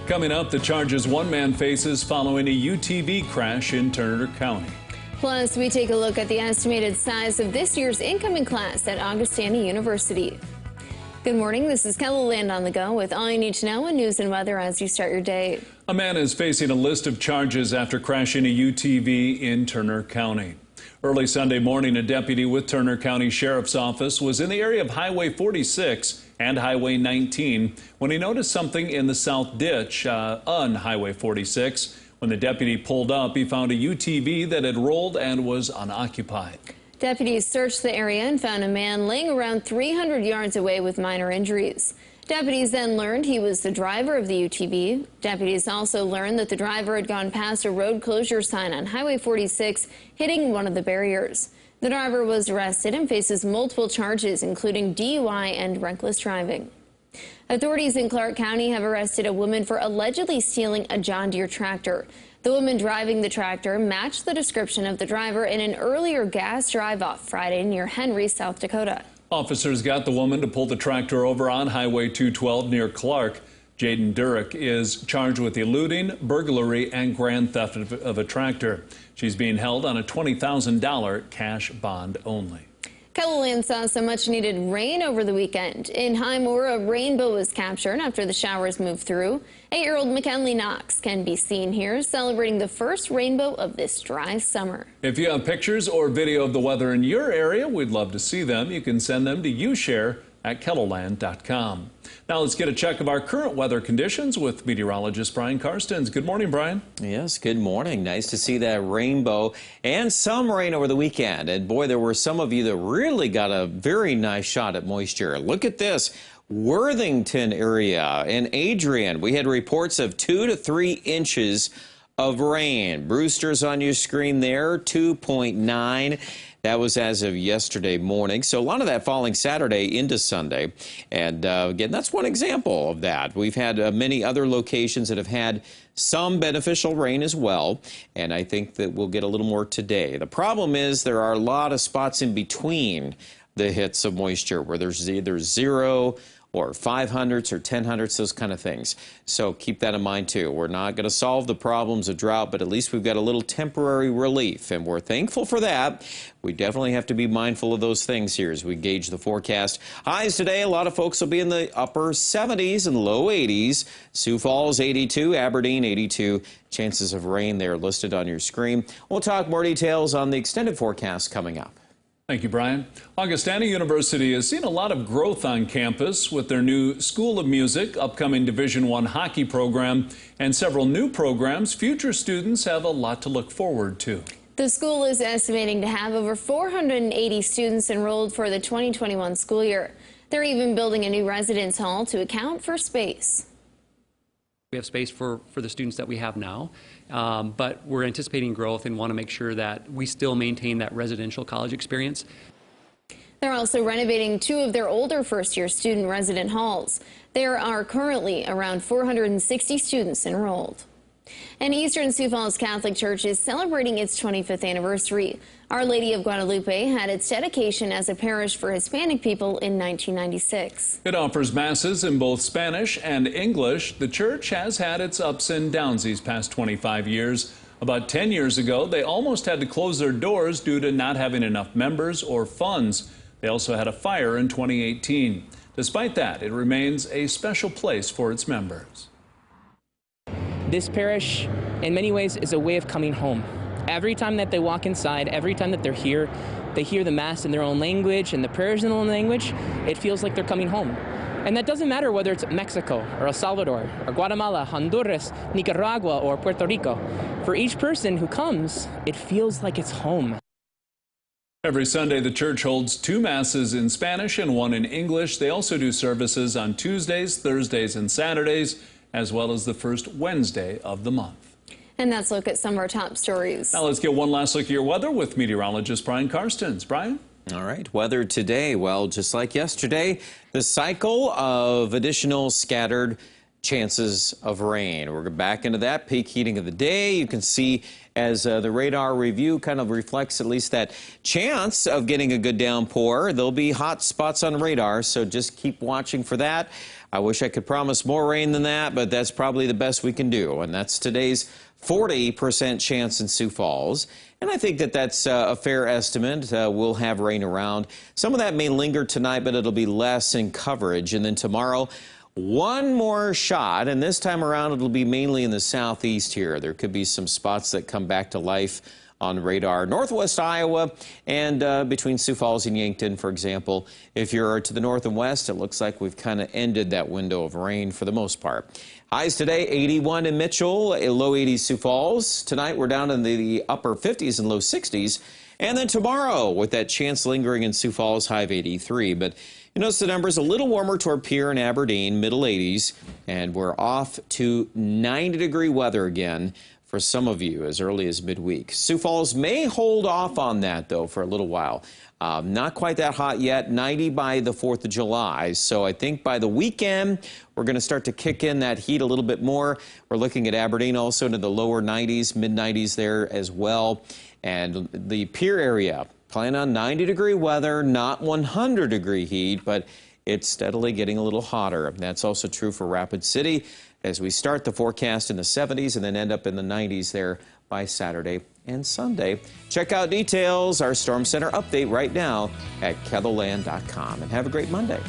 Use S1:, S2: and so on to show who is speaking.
S1: Coming up, the charges one man faces following a UTV crash in Turner County. Following a UTV crash in Turner County.
S2: Plus, we take a look at the estimated size of this year's incoming class at Augustana University. Good morning, this is KELOLAND on the go with all you need to know in news and weather as you start your day.
S1: A man is facing a list of charges after crashing a UTV in Turner County. Early Sunday morning, a deputy with Turner County Sheriff's Office was in the area of Highway 46 and Highway 19 when he noticed something in the south ditch on Highway 46. When the deputy pulled up, he found a UTV that had rolled and was unoccupied.
S2: Deputies searched the area and found a man laying around 300 yards away with minor injuries. Deputies then learned he was the driver of the UTV. Deputies also learned that the driver had gone past a road closure sign on Highway 46, hitting one of the barriers. The driver was arrested and faces multiple charges, including DUI and reckless driving. Authorities in Clark County have arrested a woman for allegedly stealing a John Deere tractor. The woman driving the tractor matched the description of the driver in an earlier gas drive-off Friday near Henry, South Dakota.
S1: Officers got the woman to pull the tractor over on Highway 212 near Clark. Jaden Durek is charged with eluding, burglary, and grand theft of a tractor. She's being held on a $20,000 cash bond only.
S2: KELOLAND saw some much-needed rain over the weekend. In Highmore, a rainbow was captured after the showers moved through. 8-year-old McKinley Knox can be seen here celebrating the first rainbow of this dry summer.
S1: If you have pictures or video of the weather in your area, we'd love to see them. You can send them to ushare@keloland.com. Now let's get a check of our current weather conditions with meteorologist Brian Karstens. Good morning, Brian.
S3: Yes, good morning. Nice to see that rainbow and some rain over the weekend. And boy, there were some of you that really got a very nice shot at moisture. Look at this. Worthington area and Adrian, we had reports of 2 to 3 inches of rain. Brewster's on your screen there, 2.9. That was as of yesterday morning. So a lot of that falling Saturday into Sunday. And again, that's one example of that. We've had many other locations that have had some beneficial rain as well. And I think that we'll get a little more today. The problem is there are a lot of spots in between the hits of moisture where there's either 0 or 500ths or 1000ths, those kind of things. So keep that in mind too. We're not going to solve the problems of drought, but at least we've got a little temporary relief, and we're thankful for that. We definitely have to be mindful of those things here as we gauge the forecast. Highs today, a lot of folks will be in the upper 70s and low 80s. Sioux Falls 82, Aberdeen 82. Chances of rain there listed on your screen. We'll talk more details on the extended forecast coming up.
S1: Thank you, Brian. Augustana University has seen a lot of growth on campus with their new School of Music, upcoming Division I hockey program, and several new programs. Future students have a lot to look forward to.
S2: The school is estimating to have over 480 students enrolled for the 2021 school year. They're even building a new residence hall to account for space.
S4: We have space for the students that we have now, but we're anticipating growth and want to make sure that we still maintain that residential college experience.
S2: They're also renovating 2 of their older first-year student resident halls. There are currently around 460 students enrolled. And Eastern Sioux Falls Catholic Church is celebrating its 25th anniversary. Our Lady of Guadalupe had its dedication as a parish for Hispanic people in 1996.
S1: It offers masses in both Spanish and English. The church has had its ups and downs these past 25 years. About 10 years ago, they almost had to close their doors due to not having enough members or funds. They also had a fire in 2018. Despite that, it remains a special place for its members.
S5: This parish, in many ways, is a way of coming home. Every time that they walk inside, every time that they're here, they hear the Mass in their own language and the prayers in their own language. It feels like they're coming home. And that doesn't matter whether it's Mexico or El Salvador or Guatemala, Honduras, Nicaragua, or Puerto Rico. For each person who comes, it feels like it's home.
S1: Every Sunday, the church holds 2 masses in Spanish and 1 in English. They also do services on Tuesdays, Thursdays, and Saturdays, as well as the first Wednesday of the month.
S2: And that's a look at some of our top stories.
S1: Now let's get one last look at your weather with meteorologist Brian Karstens. Brian?
S3: All right, weather today, well, just like yesterday, the cycle of additional scattered chances of rain. We're back into that peak heating of the day. You can see as the radar review kind of reflects at least that chance of getting a good downpour. There'll be hot spots on radar, so just keep watching for that. I wish I could promise more rain than that, but that's probably the best we can do. And that's today's 40% chance in Sioux Falls. And I think that that's a fair estimate. We'll have rain around. Some of that may linger tonight, but it'll be less in coverage. And then tomorrow, one more shot, and this time around it'll be mainly in the southeast here. There could be some spots that come back to life on radar. Northwest Iowa and between Sioux Falls and Yankton, for example. If you're to the north and west, it looks like we've kind of ended that window of rain for the most part. Highs today, 81 in Mitchell, low 80s Sioux Falls. Tonight we're down in the upper 50s and low 60s. And then tomorrow, with that chance lingering in Sioux Falls, high of 83. But you notice the numbers a little warmer toward Pierre and Aberdeen, middle 80s. And we're off to 90-degree weather again for some of you as early as midweek. Sioux Falls may hold off on that, though, for a little while. Not quite that hot yet, 90 by the 4th of July. So I think by the weekend, we're going to start to kick in that heat a little bit more. We're looking at Aberdeen also into the lower 90s, mid-90s there as well. And the Pierre area, plan on 90-degree weather, not 100-degree heat, but it's steadily getting a little hotter. That's also true for Rapid City as we start the forecast in the 70s and then end up in the 90s there by Saturday and Sunday. Check out details, our Storm Center update right now at KELOLAND.com. And have a great Monday.